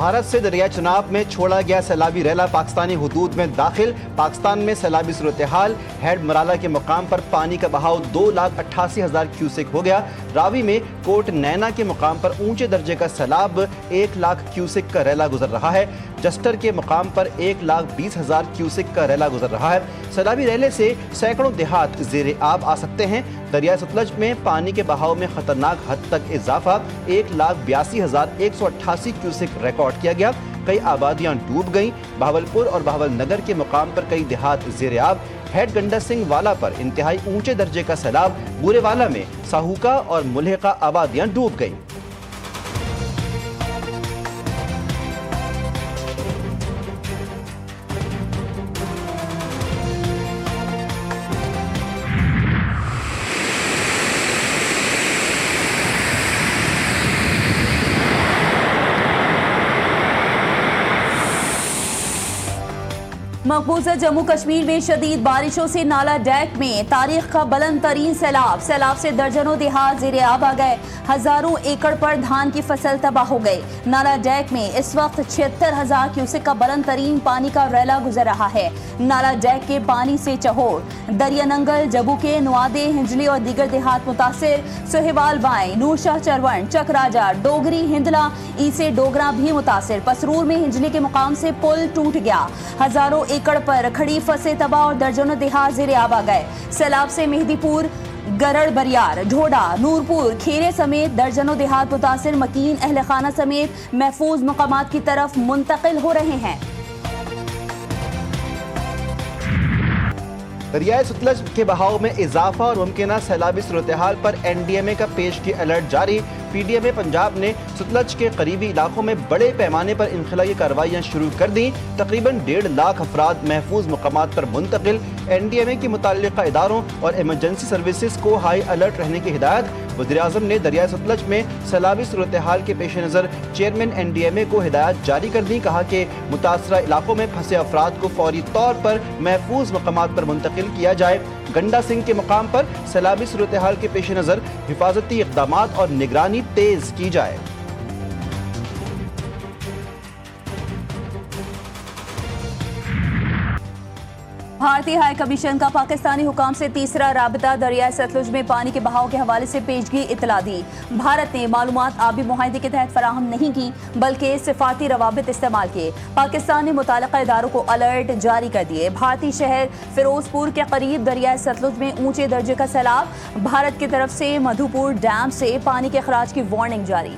भारत से दरिया चनाब में छोड़ा गया सैलाबी रेला पाकिस्तानी हुदूद में दाखिल। पाकिस्तान में सैलाबी सूरत हाल। हेड मराला के मुकाम पर पानी का बहाव 2,88,000 क्यूसेक हो गया। रावी में कोट नैना के मुकाम पर ऊंचे दर्जे का सैलाब 1,00,000 क्यूसेक का रेला गुजर रहा है। जस्टर के मुकाम पर 1,20,000 क्यूसेक का रेला गुजर रहा है। सैलाबी रेले से सैकड़ों देहात ज़ेरे आब आ सकते हैं। दरिया सतलज में पानी के बहाव में खतरनाक हद तक इजाफा 1,82,188 क्यूसेक रिकॉर्ड किया गया। कई आबादियां डूब गईं। बहावलपुर और बहावलनगर के मुकाम पर कई देहात ज़ेरे आब। हेड गंडा सिंह वाला पर इंतहाई ऊंचे दर्जे का सैलाब। बुरेवाला में साहूका और मुल्हिका आबादियां डूब गईं। मकबूजा जम्मू कश्मीर में शदीद बारिशों से नाला डैक में तारीख का बुलंद तरीन सैलाब से दर्जनों देहात ज़ेरे आब आ गए। हजारों एकड़ पर धान की फसल तबाह हो गई। नाला डैक में इस वक्त 76,000 क्यूसेक का बुलंद तरीन पानी का रैला गुजर रहा है। नाला डैक के पानी से चहोर, दरिया नंगल, जबू के नुआदे, हिंजली और दीगर देहात मुतासिर। सोहेवाल बाई, नूरशाह चरवन, चकराजा, डोगरी, हिंदला, ईसे डोगरा भी मुतासिर। पसरूर में हिंजली के मुकाम से पुल टूट गया। हजारों एकड़ पर खड़ी फसलें तबाह और दर्जनों देहात ज़ेरे आब आ गए। सैलाब से मेहदीपुर, गरड़ बरियार, ढोडा, नूरपुर, खेरे समेत दर्जनों देहात मुतासिर। मकीन अहल खाना समेत महफूज मकामात की तरफ मुंतकिल हो रहे हैं। दरियाए सतलज के बहाव में इजाफा और मुमकिन सैलाबी सूरत हाल पर NDMA का पेशगी अलर्ट जारी। PDMA पंजाब ने सतलज के करीबी इलाकों में बड़े पैमाने पर इनखलाई कार्रवाइयाँ शुरू कर दी। तकरीबन 1.5 लाख अफराद महफूज मकामात पर मुंतकिल। NDMA की मुताल्लिका इदारों और इमरजेंसी सर्विसेज को हाई अलर्ट रहने की हिदायत। वज़ीर-ए-आज़म ने दरिया सतलज में सैलाबी सूरत हाल के पेश नज़र चेयरमैन NDMA को हिदायत जारी कर दी। कहा कि मुतासरा इलाकों में फंसे अफराद को फौरी तौर पर महफूज मकामात पर मुंतकिल किया जाए। गंडा सिंह के मकाम पर सैलाबी सूरत हाल के पेश नज़र हिफाजती इक़दामात और निगरानी तेज की जाए। भारतीय हाई कमीशन का पाकिस्तानी हुकाम से तीसरा राबता दरिया सतलुज में पानी के बहाव के हवाले से पेशगी इतला दी। भारत ने मालूमात आबी मुआहदे के तहत फराहम नहीं की बल्कि सिफाती रवाबित इस्तेमाल किए। पाकिस्तान ने मुताल्लिका इदारों को अलर्ट जारी कर दिए। भारतीय शहर फिरोजपुर के करीब दरिया सतलुज में ऊंचे दर्जे का सैलाब। भारत की तरफ से मधुपुर डैम से पानी के अखराज की वार्निंग जारी।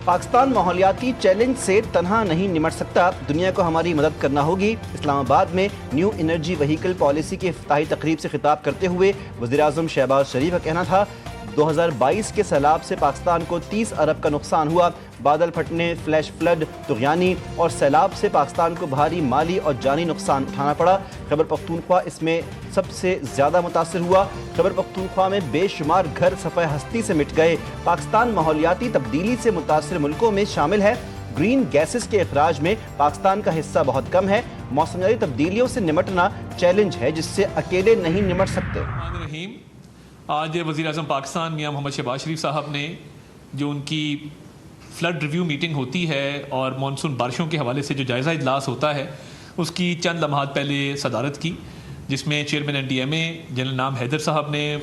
पाकिस्तान माहौलियाती चैलेंज से तन्हा नहीं निमट सकता, दुनिया को हमारी मदद करना होगी। इस्लामाबाद में न्यू एनर्जी व्हीकल पॉलिसी की इफ्तिताही तकरीब से खिताब करते हुए वज़ीर-ए-आज़म शहबाज शरीफ का कहना था 2022 के सैलाब से पाकिस्तान को 30 अरब का नुकसान हुआ। बादल फटने, फ्लैश फ्लड, तुग़यानी और सैलाब से पाकिस्तान को भारी माली और जानी नुकसान उठाना पड़ा। खैबर पख्तूनख्वा इसमें सबसे ज़्यादा मुतासिर हुआ। खैबर पख्तूनख्वा में बेशुमार घर सफ़े हस्ती से मिट गए। पाकिस्तान माहौलियाती तब्दीली से मुतासिर मुल्कों में शामिल है। ग्रीन गैसेस के अखराज में पाकिस्तान का हिस्सा बहुत कम है। मौसमियाती तब्दीलियों से निमटना चैलेंज है जिससे अकेले नहीं निमट सकते। आज वज़ीर-ए-आज़म पाकिस्तान मियां मोहम्मद शहबाज शरीफ साहब ने जो उनकी फ्लड रिव्यू मीटिंग होती है और मानसून बारिशों के हवाले से जो जायज़ा इजलास होता है उसकी चंद लम्हात पहले सदारत की, जिसमें चेयरमैन NDMA जनरल नाम हैदर साहब ने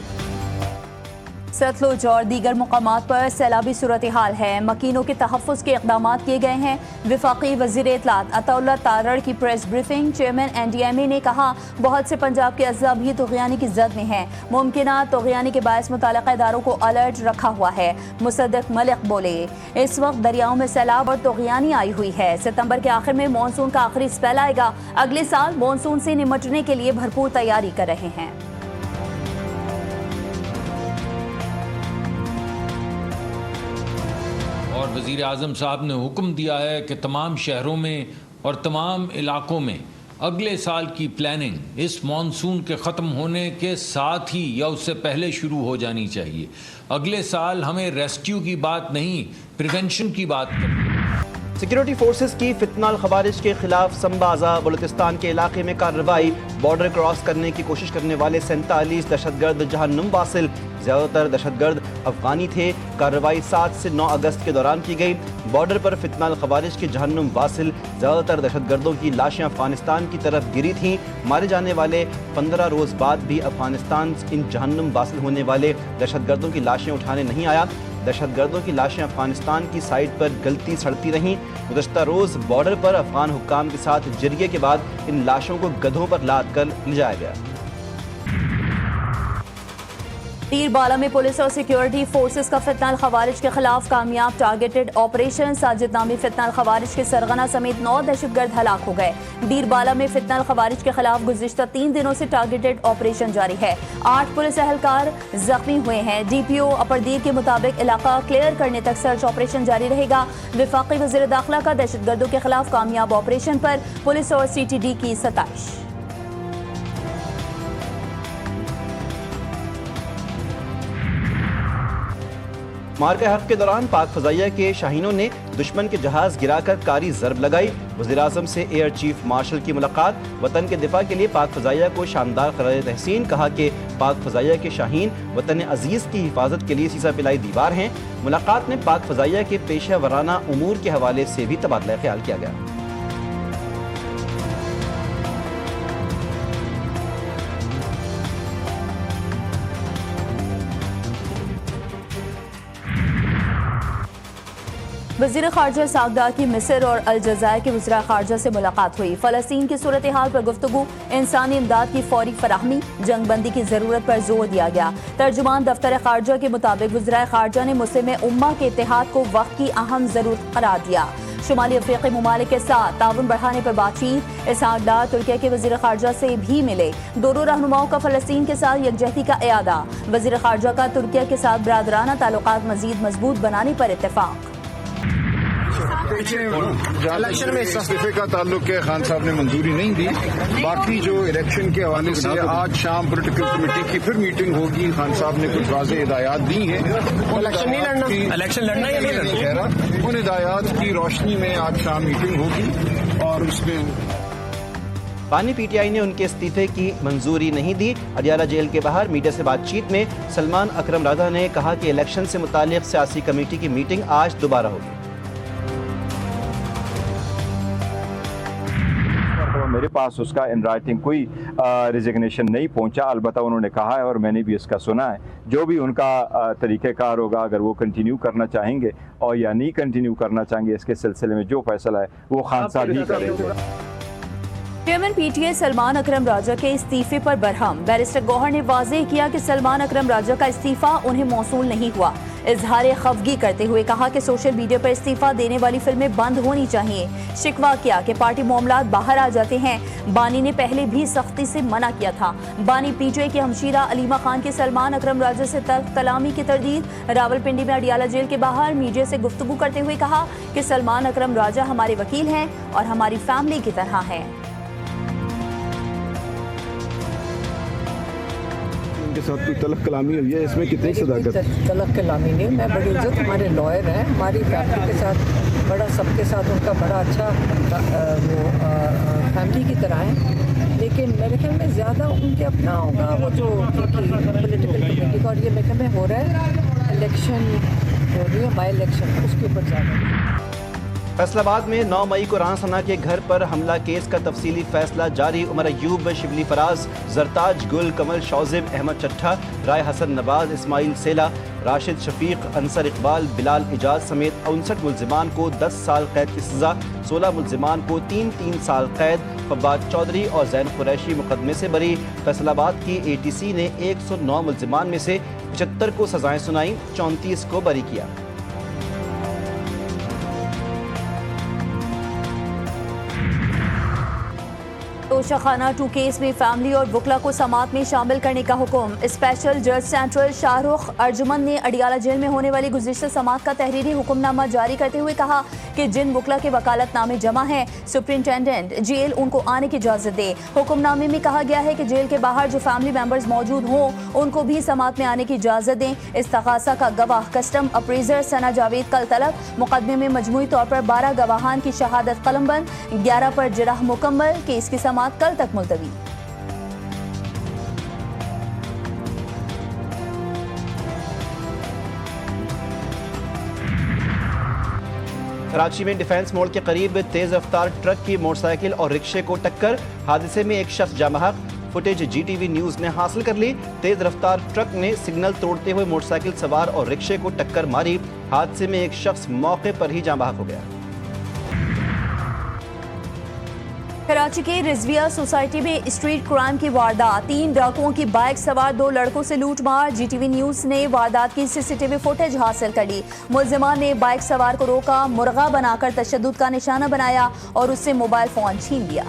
सतलुज और दीगर मुकामात पर सैलाबी सूरत हाल है। मकीनों के तहफ़्फ़ुज़ के इक़दामात किए गए हैं। वफ़ाक़ी वज़ीर इत्तलात अताउल्लाह तारड़ की प्रेस ब्रीफिंग। चेयरमैन NDMA ने कहा बहुत से पंजाब के अज़्ज़ा भी तुग़यानी की ज़द में हैं। मुमकिना तुग़यानी के बायस मुताल्लिक़ा इदारों को अलर्ट रखा हुआ है। मुसद्दिक़ मलिक बोले इस वक्त दरियाओं में सैलाब और तुग़यानी आई हुई है। सितंबर के आखिर में मानसून का आखिरी स्पेल आएगा। अगले साल मानसून से निमटने के लिए भरपूर तैयारी कर रहे हैं। और वज़ीर-ए-आज़म साहब ने हुक्म दिया है कि तमाम शहरों में और तमाम इलाकों में अगले साल की प्लानिंग इस मानसून के ख़त्म होने के साथ ही या उससे पहले शुरू हो जानी चाहिए। अगले साल हमें रेस्क्यू की बात नहीं, प्रिवेंशन की बात करनी है। सिक्योरिटी फोर्सेस की फितनाल खवारिज के खिलाफ संबाजा बलूचिस्तान के इलाके में कार्रवाई। बॉर्डर क्रॉस करने की कोशिश करने वाले 47 दहशतगर्द जहन्नुम वासिल। ज़्यादातर दहशतगर्द अफगानी थे। कार्रवाई 7 से 9 अगस्त के दौरान की गई। बॉर्डर पर फितनाल खवारिज के जहन्नुम वासिल ज़्यादातर दहशतगर्दों की लाशें अफगानिस्तान की तरफ गिरी थीं। मारे जाने वाले 15 रोज़ बाद भी अफगानिस्तान इन जहन्नुम वासिल होने वाले दहशतगर्दों की लाशें उठाने नहीं आया। दहशतगर्दों की लाशें अफगानिस्तान की साइड पर गलती सड़ती रहीं। गुज़श्ता रोज़ बॉर्डर पर अफगान हुक्काम के साथ जिरगे के बाद इन लाशों को गधों पर लाद कर ले जाया गया। तीरबाला में पुलिस और सिक्योरिटी फोर्सेस का फितनाल खवारिज के खिलाफ कामयाब टारगेटेड ऑपरेशन। साजिद नामी फितनाल खवारिज के सरगना समेत 9 दहशतगर्द हलाक हो गए। तीरबाला में फितनाल खवारिज के खिलाफ गुज़िश्ता 3 दिनों से टारगेटेड ऑपरेशन जारी है। 8 पुलिस एहलकार जख्मी हुए हैं। DPO अपरदीर के मुताबिक इलाका क्लियर करने तक सर्च ऑपरेशन जारी रहेगा। वफाकी वज़ीर दाखिला का दहशतगर्दों के खिलाफ कामयाब ऑपरेशन पर पुलिस और CTD की सताइश। मार्का हक के दौरान पाक फजाइया के शाहीनों ने दुश्मन के जहाज गिराकर कारी जरब लगाई। वज़ीर-ए-आज़म से एयर चीफ मार्शल की मुलाकात। वतन के दिफा के लिए पाक फजाइया को शानदार क़रार तहसीन। कहा कि पाक फजाइया के शाहीन वतन अजीज़ की हिफाजत के लिए सीसा पिलाई दीवार हैं। मुलाकात में पाक फजाइया के पेशा वराना उमूर के हवाले से भी तबादला ख्याल किया गया। वज़ीर ख़ारजा सागदार की मिस्र और अलजज़ायर के वज़ीर ख़ारजा से मुलाकात हुई। फ़लस्तीन की सूरत हाल पर गुफ्तगू। इंसानी इमदाद की फौरी फराहमी, जंगबंदी की ज़रूरत पर जोर दिया गया। तर्जुमान दफ्तर ख़ारजा के मुताबिक वज़ीर ख़ारजा ने मुस्लिम उम्मा के इत्तेहाद को वक्त की अहम ज़रूरत करार दिया। शुमाली अफ्रीकी ममालिक के साथ ताउन बढ़ाने पर बातचीत। इसहाक डार तुर्की के वज़ीर ख़ारजा से भी मिले। दोनों रहनुमाओं का फ़लस्तीन के साथ यकजहती का इयादा। वज़ीर ख़ारजा का तुर्की के साथ बरादराना ताल्लुकात मज़ीद मजबूत बनाने पर इत्तेफाक। इलेक्शन में इस्तीफे का ताल्लुक है, खान साहब ने मंजूरी नहीं दी। बाकी जो इलेक्शन के हवाले से आज शाम पॉलिटिकल कमेटी की फिर मीटिंग होगी। खान साहब ने कुछ वाज़ेह हिदायत दी हैं। इलेक्शन नहीं लड़ना, इलेक्शन लड़ना या नहीं लड़ना कह रहा। उन हिदायत की रोशनी में आज शाम मीटिंग होगी और उसमें पानी PTI ने उनके इस्तीफे की मंजूरी नहीं दी। अडियाला जेल के बाहर मीडिया से बातचीत में सलमान अकरम राजा ने कहा कि इलेक्शन से मुताल्लिक सियासी कमेटी की मीटिंग आज दोबारा होगी। मेरे पास उसका इन राइटिंग कोई रिजिग्नेशन नहीं पहुंचा। अलबत्ता उन्होंने कहा है और मैंने भी इसका सुना है, जो भी उनका तरीक़ेकार होगा, अगर वो कंटिन्यू करना चाहेंगे और या नहीं कंटिन्यू करना चाहेंगे, इसके सिलसिले में जो फैसला है वो खान साहब ही करेंगे। चेयरमैन PTI सलमान अकरम राजा के इस्तीफे पर बरहम। बैरिस्टर गौहर ने वाज़ेह किया कि सलमान अकरम राजा का इस्तीफा उन्हें मौसूल नहीं हुआ। इजहार खफगी करते हुए कहा कि सोशल मीडिया पर इस्तीफा देने वाली फिल्में बंद होनी चाहिए। शिकवा किया कि पार्टी मामलात बाहर आ जाते हैं। बानी ने पहले भी सख्ती से मना किया था। बानी PTI की हमशीरा अलीमा खान के सलमान अकरम राजा से कलामी की तरदीद। रावलपिंडी में अडियाला जेल के बाहर मीडिया से गुफ्तगू करते हुए कहा कि सलमान अकरम राजा हमारे वकील हैं और हमारी फैमिली की तरह हैं। के साथ कोई तलब कलामी हुई है, इसमें कितनी सदाकत? तलब कलामी नहीं, मैं बड़ी इज्जत, हमारे लॉयर हैं, हमारी फैमिली के साथ बड़ा, सबके साथ उनका बड़ा अच्छा वो फैमिली की तरह है। लेकिन मेरे ख्याल में ज़्यादा उनके अपना होगा वो जो पॉलिटिकल कमेटी का, और ये मेरे ख्याल में हो रहा है इलेक्शन हो रही है, बाई इलेक्शन, उसके ऊपर ज़्यादा। फैसलाबाद में 9 मई को राना सना के घर पर हमला केस का तफसीली फैसला जारी। उमर अयूब, शिबली फराज, जरताज गुल, कमल शौजिब, अहमद चट्ठा, राय हसन नवाज, इस्माइल सेला, राशिद शफीक, अंसर इकबाल, बिलाल इजाज समेत 59 मुलजिमान को 10 साल कैद की सजा। 16 मुलजिमान को 3-3 साल कैद। फवाद चौधरी और जैन कुरैशी मुकदमे से बरी। फैसलाबाद की ATC ने 109 मुलजिमान में से 75 को सजाएं सुनाई, 34 को बरी किया। तोशाखाना 2 केस में फैमिली और वकला को समात में शामिल करने का हुक्म। स्पेशल जज सेंट्रल शाहरुख अर्जुमन ने अडियाला जेल में होने वाली गुज़िश्ता समात का तहरीरी हुक्मनामा जारी करते हुए कहा कि जिन वकला के वकालतनामे जमा हैं, सुप्रिंटेंडेंट जेल उनको आने की इजाज़त दे। हुक्मनामे में कहा गया है कि जेल के बाहर जो फैमिली मेंबर्स मौजूद हों उनको भी समात में आने की इजाज़त दें। इस तकाज़ा का गवाह कस्टम अप्रेजर सना जावेद कल तलब। मुकदमे में मजमूई तौर पर 12 गवाहान की शहादत कलमबंद, 11 पर जराह मुकम्मल। केस की समात कल तक मुलतवी। कराची में डिफेंस मोड़ के करीब तेज रफ्तार ट्रक की मोटरसाइकिल और रिक्शे को टक्कर। हादसे में एक शख्स जामहक। फुटेज GTV न्यूज ने हासिल कर ली। तेज रफ्तार ट्रक ने सिग्नल तोड़ते हुए मोटरसाइकिल सवार और रिक्शे को टक्कर मारी। हादसे में एक शख्स मौके पर ही जामहक हो गया। कराची के रिजविया सोसाइटी में स्ट्रीट क्राइम की वारदात। 3 डाकुओं की बाइक सवार 2 लड़कों से लूटमार। GTV न्यूज ने वारदात की CCTV फुटेज हासिल कर ली। मुलजिमान ने बाइक सवार को रोका, मुर्गा बनाकर तशद्दुद का निशाना बनाया और उससे मोबाइल फोन छीन लिया।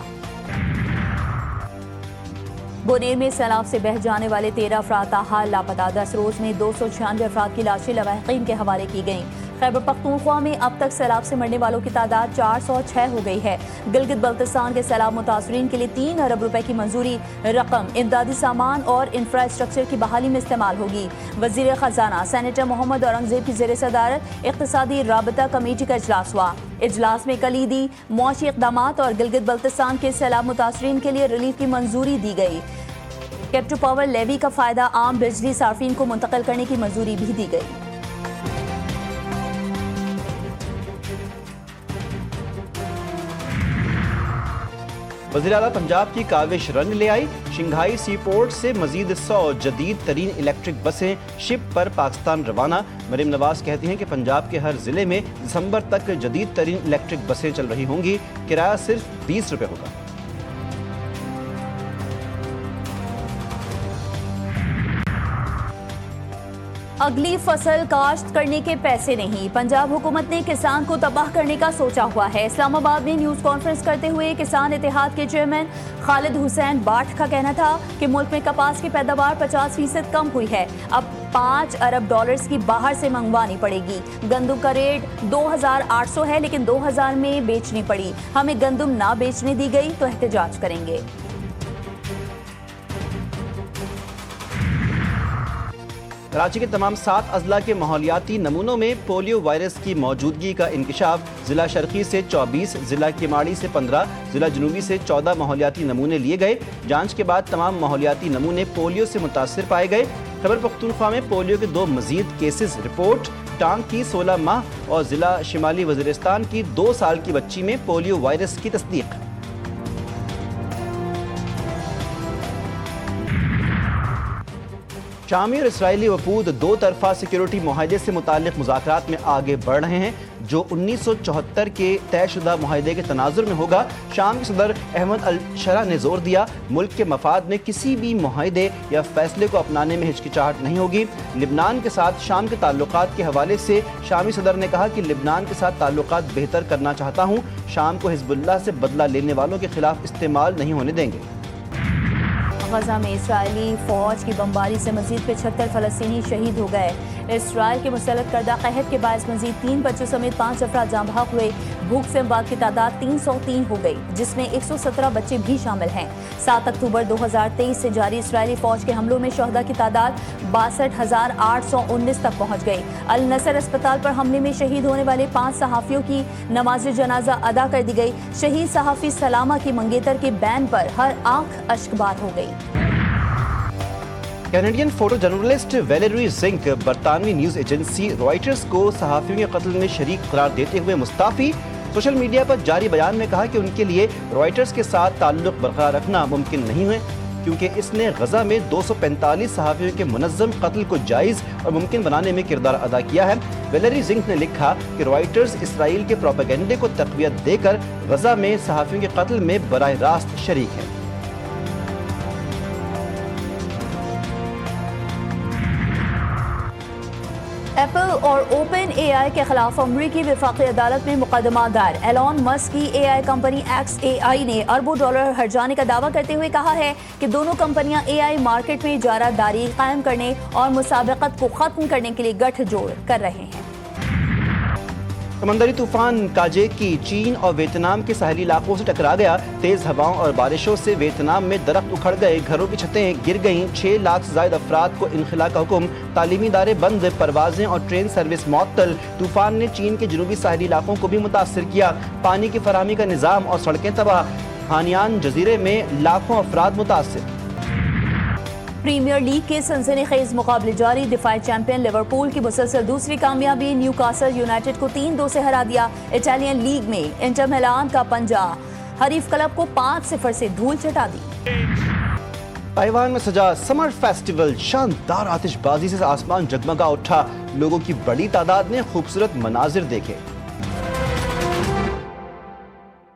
बोनेर में सैलाब से बह जाने वाले 13 अफराद ताहाल लापता। 10 रोज में 296 अफराद की लाशें लवाहिकीन के हवाले की गईं। खैबर पख्तूनख्वा में अब तक सैलाब से मरने वालों की तादाद 406 हो गई है। गिलगित बल्तिस्तान के सैलाब मुतासरीन के लिए 3 अरब रुपए की मंजूरी। रकम इमदादी सामान और इंफ्रास्ट्रक्चर की बहाली में इस्तेमाल होगी। वजीर खजाना सेनेटर मोहम्मद औरंगजेब की ज़ेर सदारत इक़्तिसादी राबता कमेटी का इजलास हुआ। इजलास में कलीदी मुआशी इक़दामात और गिलगित बल्तिस्तान के सैलाब मुतासरीन के लिए रिलीफ की मंजूरी दी गई। कैप्टू पावर लेवी का फायदा आम बिजली सार्फिन को मुंतकिल करने की मंजूरी भी दी गई। वज़ीर आला पंजाब की काविश रंग ले आई। शंघाई सी पोर्ट से मजीद 100 जदीद तरीन इलेक्ट्रिक बसें शिप पर पाकिस्तान रवाना। मरीम नवाज कहती हैं कि पंजाब के हर जिले में दिसंबर तक जदीद तरीन इलेक्ट्रिक बसें चल रही होंगी। किराया सिर्फ 20 रुपये होगा। अगली फसल काश्त करने के पैसे नहीं, पंजाब हुकूमत ने किसान को तबाह करने का सोचा हुआ है। इस्लामाबाद में न्यूज़ कॉन्फ्रेंस करते हुए किसान इत्तेहाद के चेयरमैन खालिद हुसैन बाट का कहना था कि मुल्क में कपास की पैदावार 50% कम हुई है। अब 5 अरब डॉलर्स की बाहर से मंगवानी पड़ेगी। गंदम का रेट 2800 है, लेकिन 2000 में बेचनी पड़ी। हमें गंदम ना बेचने दी गई तो एहतजाज करेंगे। कराची के तमाम 7 अजला के माहौलियाती नमूनों में पोलियो वायरस की मौजूदगी का इंकशाफ। जिला शर्की से 24, जिला किमाड़ी से 15, जिला जनूबी से 14 माहौलियाती नमूने लिए गए। जांच के बाद तमाम माहौलियाती नमूने पोलियो से मुतासिर पाए गए। खैबर पख्तूनख्वा में पोलियो के 2 मजीद केसेस रिपोर्ट। टांग की 16 माह और जिला शिमाली वजीरिस्तान की 2 साल की बच्ची में पोलियो वायरस की तस्दीक। शामी और इसराइली वफूद 2 तरफा सिक्योरिटी मुआहदे से मुताल्लिक मुज़ाकरात में आगे बढ़ रहे हैं, जो 1974 के तयशुदा मुआहदे के तनाजुर में होगा। शाम के सदर अहमद अल शरा ने जोर दिया, मुल्क के मफाद में किसी भी मुआहदे या फैसले को अपनाने में हिचकिचाहट नहीं होगी। लिबनान के साथ शाम के ताल्लुकात के हवाले से शामी सदर ने कहा कि लिबनान के साथ ताल्लुकात बेहतर करना चाहता हूँ। शाम को हिजबुल्लाह से बदला लेने वालों के खिलाफ इस्तेमाल नहीं होने देंगे। गजा में इसराइली फौज की बमबारी से मजीद 75 फलस्तीनी शहीद हो गए। इसराइल के मुसल्लत करदा कहर के बायस मजीद 3 बच्चों समेत 5 अफराद जाँ बहक हुए। भूख से अमवात की तादाद 303 हो गई, जिसमें 117 बच्चे भी शामिल हैं। 7 अक्टूबर 2023 से जारी इसराइली फौज के हमलों में शहदा की तादाद 62,819 तक पहुँच गई। अल नसर अस्पताल पर हमले में शहीद होने वाले 5 सहाफ़ियों की नमाज जनाजा अदा कर दी गई। शहीद सहाफ़ी सलामा की मंगेतर के बैन पर हर आंख अश्कबार हो गई। Canadian photo journalist Valerie Zink बरतानवी न्यूज़ एजेंसी रॉयटर्स को सहाफ़ियों के कत्ल में शरीक करार देते हुए मुस्ताफ़ी। सोशल मीडिया पर जारी बयान में कहा कि उनके लिए रॉयटर्स के साथ ताल्लुक़ बरकरार रखना मुमकिन नहीं है, क्योंकि इसने गजा में 245 सहाफ़ियों के मुनज़्ज़म कत्ल को जायज़ और मुमकिन बनाने में किरदार अदा किया है। वैलेरी जिंक ने लिखा कि रॉयटर्स इसराइल के प्रोपेगेंडे को तक़वियत देकर गजा में सहाफ़ियों के कत्ल में बराह रास्त शरीक है। एप्पल और ओपन एआई के खिलाफ अमरीकी वफाकी अदालत में मुकदमा दायर। एलॉन मस्क की एआई कंपनी XAI ने अरबों डॉलर हर्जाने का दावा करते हुए कहा है कि दोनों कंपनियां एआई मार्केट में इजारादारी कायम करने और मुसाबकत को खत्म करने के लिए गठजोड़ कर रहे हैं। समंदरी तूफान काजे की चीन और वियतनाम के साहली इलाकों से टकरा गया। तेज हवाओं और बारिशों से वियतनाम में दरख्त उखड़ गए, घरों की छतें गिर गईं। 6 लाख से ज्यादा अफराद को इनखला का हुक्म, तालीमी इदारे बंद, परवाजें और ट्रेन सर्विस मुअत्तल। तूफान ने चीन के जनूबी साहली इलाकों को भी मुतासर किया। पानी की फराहमी का निज़ाम और सड़कें तबाह। हानियान जजीरे में लाखों अफराद मुतासर। प्रीमियर लीग के सनसनीखेज मुकाबले जारी। दिफाई चैंपियन लिवरपूल की मुसलसल दूसरी कामयाबी, न्यूकासल यूनाइटेड को 3-2 से हरा दिया। इटालियन लीग में इंटर मिलान का पंजा हरीफ क्लब को 5-0 से धूल चटा दी। ताइवान में सजा समर फेस्टिवल, शानदार आतिशबाजी से आसमान जगमगा उठा। लोगों की बड़ी तादाद ने खूबसूरत मनाजिर देखे।